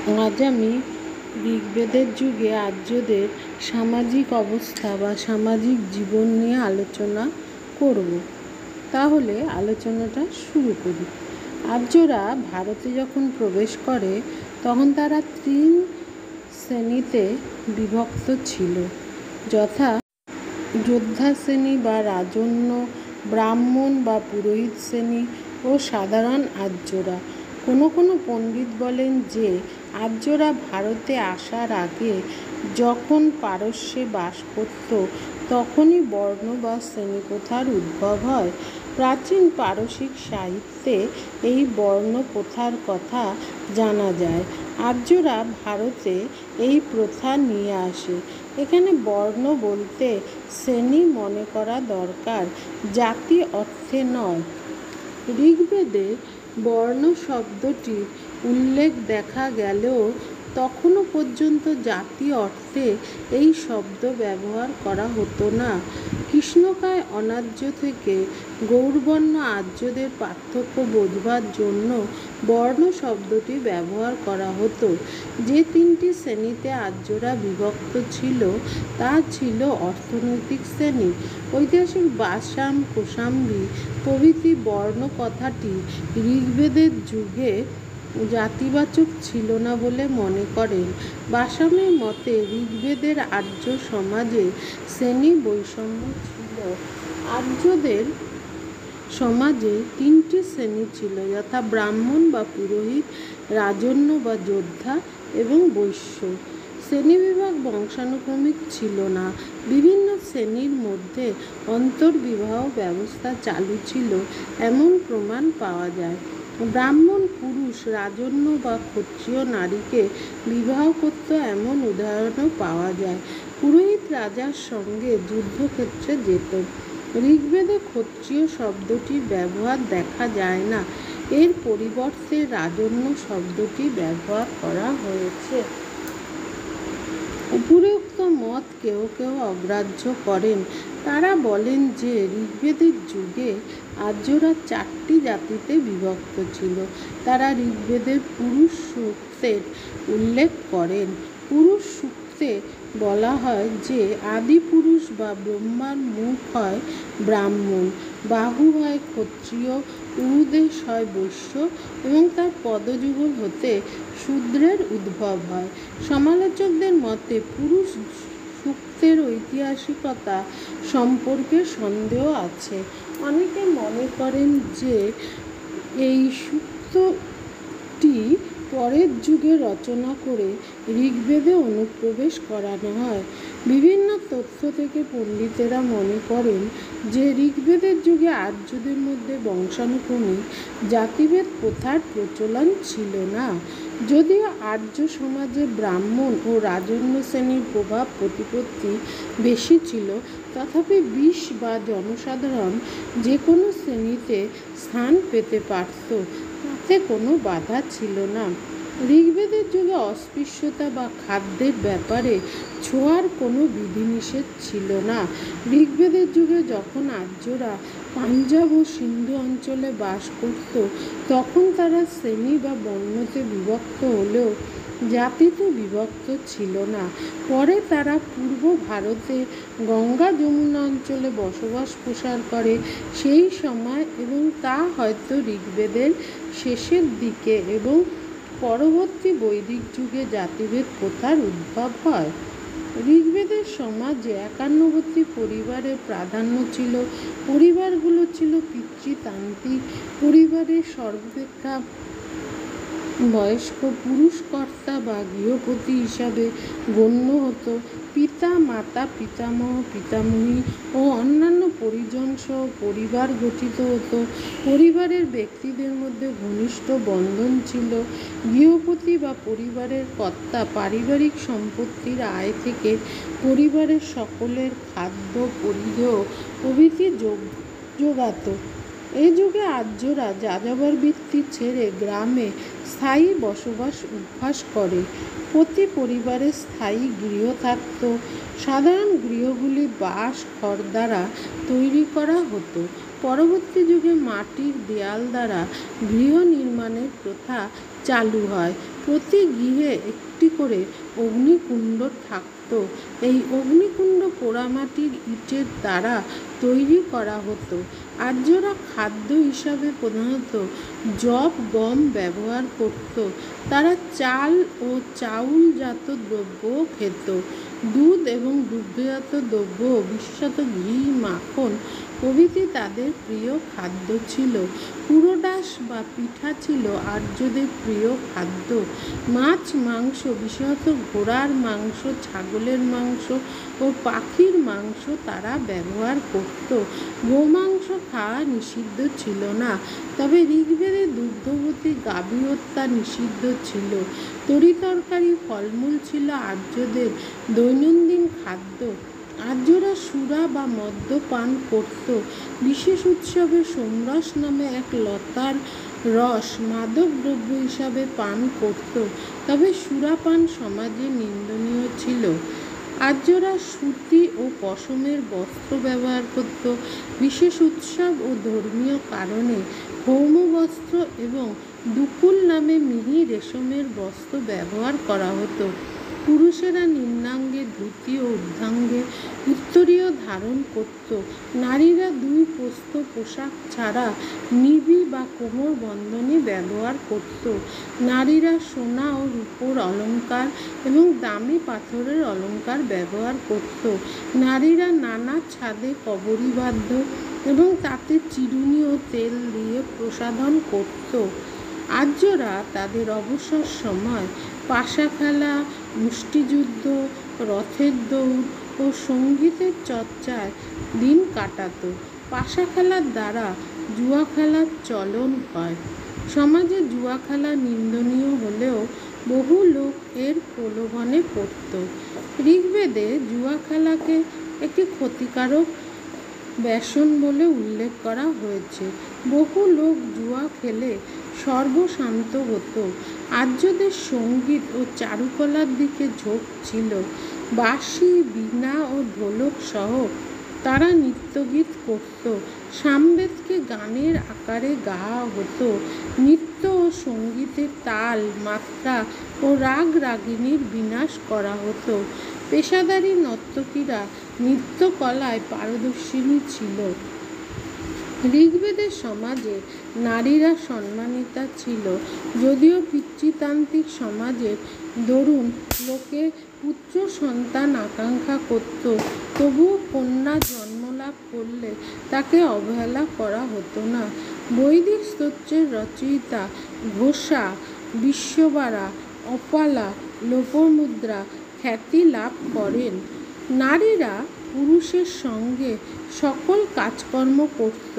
আজ আমি ঋগ্বেদের যুগে আর্যদের সামাজিক অবস্থা বা সামাজিক জীবন নিয়ে আলোচনা করব। তাহলে আলোচনাটা শুরু করি। আর্যরা ভারতে যখন প্রবেশ করে তখন তারা 3 শ্রেণীতে বিভক্ত ছিল, যথা যোদ্ধা শ্রেণী বা রাজন্য, ব্রাহ্মণ বা পুরোহিত শ্রেণী ও সাধারণ আর্যরা। কোনো কোনো পণ্ডিত বলেন যে আর্যরা ভারতে আসার আগে যখন পারস্যে বাস করত তখনই বর্ণ বা শ্রেণীপ্রথার উদ্ভব হয়। প্রাচীন পারসিক সাহিত্যে এই বর্ণ প্রথার কথা জানা যায়। আর্যরা ভারতে এই প্রথা নিয়ে আসে। এখানে বর্ণ বলতে শ্রেণী মনে করা দরকার, জাতি অর্থে নয়। ঋগ্বেদে বর্ণ শব্দটির উল্লেখ দেখা গেলেও তখনও পর্যন্ত জাতি অর্থে এই শব্দ ব্যবহার করা হতো না। কৃষ্ণকায় অনার্য থেকে গৌড়বর্ণ আর্যদের পার্থক্য বোঝবার জন্য বর্ণ শব্দটি ব্যবহার করা হতো। যে 3টি শ্রেণীতে আর্যরা বিভক্ত ছিল তা ছিল অর্থনৈতিক শ্রেণী। ঐতিহাসিক বাসাম কোশাম্বী প্রভৃতি বর্ণ কথাটি ঋগ্বেদের যুগে জাতিবাচক ছিল না বলে মনে করেন। বাসামের মতে ঋগ্বেদের আর্য সমাজে শ্রেণী বৈষম্য ছিল। আর্যদের সমাজে 3টি শ্রেণী ছিল, যথা ব্রাহ্মণ বা পুরোহিত, রাজন্য বা যোদ্ধা এবং বৈশ্য। শ্রেণীবিভাগ বংশানুক্রমিক ছিল না। বিভিন্ন শ্রেণীর মধ্যে অন্তর্বিবাহ ব্যবস্থা চালু ছিল এমন প্রমাণ পাওয়া যায়। ব্রাহ্মণ পুরুষ রাজন্য বা ক্ষত্রিয় নারীকে বিবাহ করত এমন উদাহরণও পাওয়া যায়। পুরোহিত রাজার সঙ্গে যুদ্ধক্ষেত্রে যেত। ঋগ্বেদে ক্ষত্রিয় শব্দটির ব্যবহার দেখা যায় না, এর পরিবর্তে রাজন্য শব্দটি ব্যবহার করা হয়েছে। উপরোক্ত মত কেউ কেউ অগ্রাহ্য করেন। তারা বলেন যে ঋগ্বেদের যুগে আর্যরা 4টি জাতিতে বিভক্ত ছিল। তারা ঋগ্বেদের পুরুষ সূক্তের উল্লেখ করেন। পুরুষ সূক্তে বলা হয় যে আদি পুরুষ বা ব্রহ্মার মুখ হয় ব্রাহ্মণ, বাহু হয় ক্ষত্রিয়, উরুদেশ হয় বৈশ্য এবং তার পদযুগল হতে শূদ্রের উদ্ভব হয়। সমালোচকদের মতে পুরুষ সূক্তের ঐতিহাসিকতা সম্পর্কে সন্দেহ আছে। অনেকে মনে করেন যে এই সূক্তটি পরের যুগে রচনা করে ঋগ্বেদে অনুপ্রবেশ করানো হয়। বিভিন্ন তথ্য থেকে পণ্ডিতেরা মনে করেন যে ঋগ্বেদের যুগে আর্যদের মধ্যে বংশানুক্রমিক জাতিভেদ প্রথার প্রচলন ছিল না। যদিও আর্য সমাজে ব্রাহ্মণ ও রাজন্য শ্রেণীর প্রভাব প্রতিপত্তি বেশি ছিল, তথাপি বিশ বা জনসাধারণ যে কোনো শ্রেণীতে স্থান পেতে পারত, তাতে কোনো বাধা ছিল না। ঋগ্বেদের যুগে অস্পৃশ্যতা বা খাদ্যের ব্যাপারে ছোঁয়ার কোনো বিধিনিষেধ ছিল না। ঋগ্বেদের যুগে যখন আর্যরা পাঞ্জাব ও সিন্ধু অঞ্চলে বাস করত তখন তারা শ্রেণী বা বর্ণতে বিভক্ত হলেও জাতিতে বিভক্ত ছিল না। পরে তারা পূর্ব ভারতে গঙ্গা যমুনা অঞ্চলে বসবাস প্রসার করে সেই সময়, এবং তা হয়তো ঋগ্বেদের শেষের দিকে এবং পরবর্তী বৈদিক যুগে জাতিভেদ প্রথার উদ্ভব হয়। ঋগ্বেদের সমাজে একান্নবর্তী পরিবারের প্রাধান্য ছিল। পরিবারগুলো ছিল পিতৃতান্ত্রিক। পরিবারের সর্বাপেক্ষা বয়স্ক পুরুষ কর্তা বা গৃহপতি হিসাবে গণ্য হতো। পিতা, মাতা, পিতামহ, পিতামহী ও অন্যান্য পরিজনসহ পরিবার গঠিত হতো। পরিবারের ব্যক্তিদের মধ্যে ঘনিষ্ঠ বন্ধন ছিল। গৃহপতি বা পরিবারের কর্তা পারিবারিক সম্পত্তির আয় থেকে পরিবারের সকলের খাদ্য, পরিধেয় প্রভৃতি যোগাত। এই যুগে আর্যরা যাযাবর বৃত্তি ছেড়ে গ্রামে স্থায়ী বসবাস অভ্যাস করে। প্রতি পরিবারে স্থায়ী গৃহ থাকত। সাধারণ গৃহগুলি বাঁশ, খড় দ্বারা তৈরি করা হতো। পরবর্তী যুগে মাটির দেয়াল দ্বারা গৃহ নির্মাণের প্রথা চালু হয়। প্রতি গৃহে একটি করে অগ্নিকুণ্ড থাকত। এই অগ্নিকুণ্ড পোড়ামাটির ইটের দ্বারা তৈরি করা হতো। আর্যরা খাদ্য হিসাবে প্রধানত যব, গম ব্যবহার করত। তারা চাল ও চাউলজাত দ্রব্যও খেত। দুধ এবং দুগ্ধজাত দ্রব্য, বিশেষত ঘি, মাখন প্রভৃতি তাদের প্রিয় খাদ্য ছিল। পুরোডাস বা পিঠা ছিল আর্যদের প্রিয় খাদ্য। মাছ, মাংস, বিশেষত ঘোড়ার মাংস, ছাগলের মাংস ও পাখির মাংস তারা ব্যবহার করত। গোমাংস খাওয়া নিষিদ্ধ ছিল না, তবে ঋগ্বেদে দুগ্ধবতী গাভী হত্যা নিষিদ্ধ ছিল। তরিতরকারি, ফলমূল ছিল আর্যদের দৈনন্দিন খাদ্য। আর্যরা সুরা বা মদ্য পান করত। বিশেষ উৎসবে সোমরস নামে এক লতার রস মাদক দ্রব্য হিসাবে পান করত, তবে সুরাপান সমাজে নিন্দনীয় ছিল। আর্যরা সুতি ও পশমের বস্ত্র ব্যবহার করত। বিশেষ উৎসব ও ধর্মীয় কারণে ভৌম বস্ত্র এবং দুকুল নামে মিহি রেশমের বস্ত্র ব্যবহার করা হতো। পুরুষেরা নিম্নাঙ্গে ধুতি ও ঊর্ধ্বাঙ্গে উত্তরীয় ধারণ করত। নারীরা দুই প্রস্থ পোশাক ছাড়া নিবি বা কোমর বন্ধনী ব্যবহার করত। নারীরা সোনা ও রূপোর অলঙ্কার এবং দামি পাথরের অলঙ্কার ব্যবহার করত। নারীরা নানা ছাদে কবরী বাঁধত এবং তাতে চিরুনি ও তেল দিয়ে প্রসাধন করত। আর্যরা তাদের অবসর সময় পাশা খেলা, মুষ্টিযুদ্ধ, রথের দৌড় ও সঙ্গীতের চর্চায় দিন কাটাত। পাশা খেলার দ্বারা জুয়া খেলার চলন হয়। সমাজে জুয়া খেলা নিন্দনীয় হলেও বহু লোক এর প্রলোভনে পড়ত। ঋগ্বেদে জুয়া খেলাকে একটি ক্ষতিকারক ব্যসন বলে উল্লেখ করা হয়েছে। বহু লোক জুয়া খেলে সর্বশান্ত হতো। আর্যদের সঙ্গীত ও চারুকলার দিকে ঝোঁক ছিল। বাঁশি, বীণা ও ঢোলক সহ তারা নৃত্যগীত করত। সামবেদকে গানের আকারে গাওয়া হতো। নৃত্য ও সঙ্গীতের তাল, মাত্রা ও রাগ রাগিণীর বিনাশ করা হতো। পেশাদারী নর্তকীরা নৃত্যকলায় পারদর্শিনী ছিল। ঋগ্বেদের সমাজে নারীরা সম্মানিতা ছিল। যদিও পিতৃতান্ত্রিক সমাজের দরুন লোকে পুত্র সন্তান আকাঙ্ক্ষা করত, তবুও কন্যা জন্মলাভ করলে তাকে অবহেলা করা হতো না। বৈদিক স্তোত্রের রচয়িতা ঘোষা, বিশ্ববারা, অপালা, লোপামুদ্রা খ্যাতি লাভ করেন। নারীরা পুরুষের সঙ্গে সকল কাজকর্ম করত।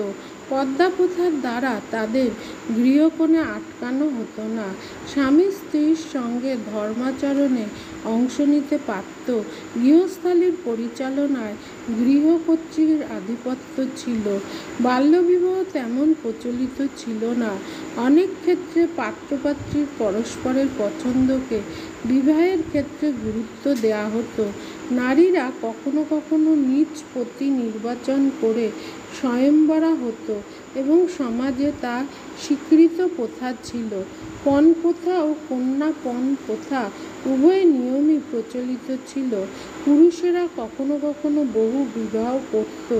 পর্দা প্রথার দ্বারা তাদের গৃহকোণে আটকানো হতো না। স্বামী স্ত্রীর সঙ্গে ধর্মাচরণে অংশ নিতে পারত। গৃহস্থালির পরিচালনায় গৃহকর্ত্রীর আধিপত্য ছিল। বাল্যবিবাহ তেমন প্রচলিত ছিল না। অনেক ক্ষেত্রে পাত্রপাত্রীর পরস্পরের পছন্দকে বিবাহের ক্ষেত্রে গুরুত্ব দেওয়া হতো। নারীরা কখনো কখনো নিজ পতি নির্বাচন করে স্বয়ংবরা হতো এবং সমাজে তা স্বীকৃত প্রথা ছিল। পণ প্রথা ও কন্যাপণ প্রথা উভয় নিয়মই প্রচলিত ছিল। পুরুষেরা কখনো কখনো বহু বিবাহ করত,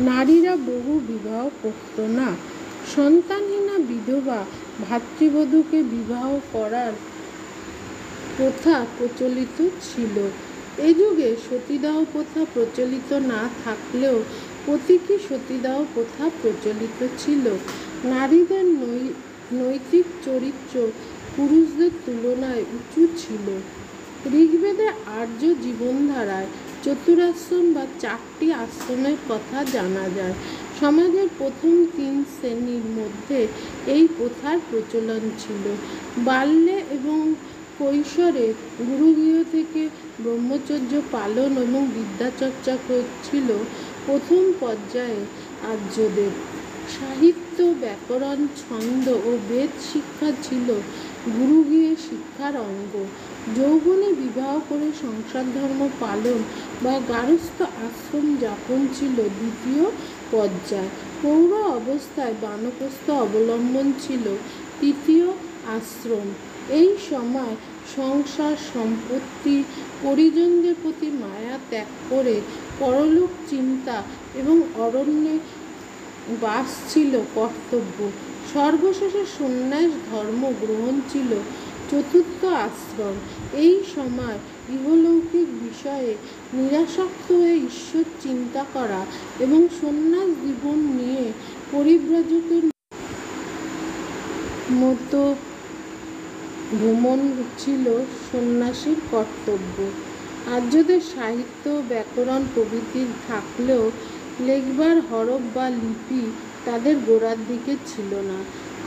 নারীরা বহু বিবাহ করত না। সন্তানহীনা বিধবা ভাতৃবধূকে বিবাহ করার প্রথা প্রচলিত ছিল। এ যুগে সতীদাহ প্রথা প্রচলিত না থাকলেও প্রতীকী সতীদাহ প্রথা প্রচলিত ছিল। নারীদের নৈতিক চরিত্র পুরুষদের তুলনায় উঁচু ছিল। ঋগ্বেদে আর্য জীবনধারায় চতুরাশ্রম বা 4টি আশ্রমের কথা জানা যায়। সমাজের প্রথম 3 শ্রেণীর মধ্যে এই প্রথার প্রচলন ছিল। বাল্যে এবং কৈশোরে গুরুগৃহ থেকে ব্রহ্মচর্য পালন এবং বিদ্যাচর্চা ছিল প্রথম পর্যায়ে আর্যদের। সাহিত্য, ব্যাকরণ, ছন্দ ও বেদ শিক্ষা ছিল গুরুগৃহে শিক্ষার অঙ্গ। যৌবনে বিবাহ করে সংসার ধর্ম পালন বা গার্হস্থ্য আশ্রম যাপন ছিল দ্বিতীয় পর্যায়। প্রৌঢ় অবস্থায় বানপ্রস্থ অবলম্বন ছিল তৃতীয় আশ্রম। এই সময় সংসার, সম্পত্তি, পরিজনদের প্রতি মায়া ত্যাগ করে পরলোক চিন্তা এবং অরণ্যে বাস ছিল কর্তব্য। সর্বশেষে সন্ন্যাস ধর্ম গ্রহণ ছিল চতুর্থ আশ্রম। এই সময় ইহলৌকিক বিষয়ে নিরাসক্ত হয়ে ঈশ্বর চিন্তা করা এবং সন্ন্যাস জীবন নিয়ে পরিব্রাজকের মতো ভ্রমণ ছিল সন্ন্যাসীর কর্তব্য। আর্যদের সাহিত্য, ব্যাকরণ প্রভৃতি থাকলেও লেখবার হরফ বা লিপি তাদের গোড়ার দিকে ছিল না।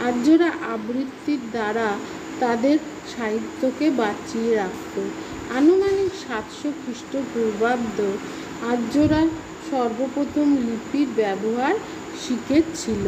আর্যরা আবৃত্তির দ্বারা তাদের সাহিত্যকে বাঁচিয়ে রাখত। আনুমানিক 700 খ্রিস্টপূর্বাব্দ আর্যরা সর্বপ্রথম লিপির ব্যবহার শিখেছিল।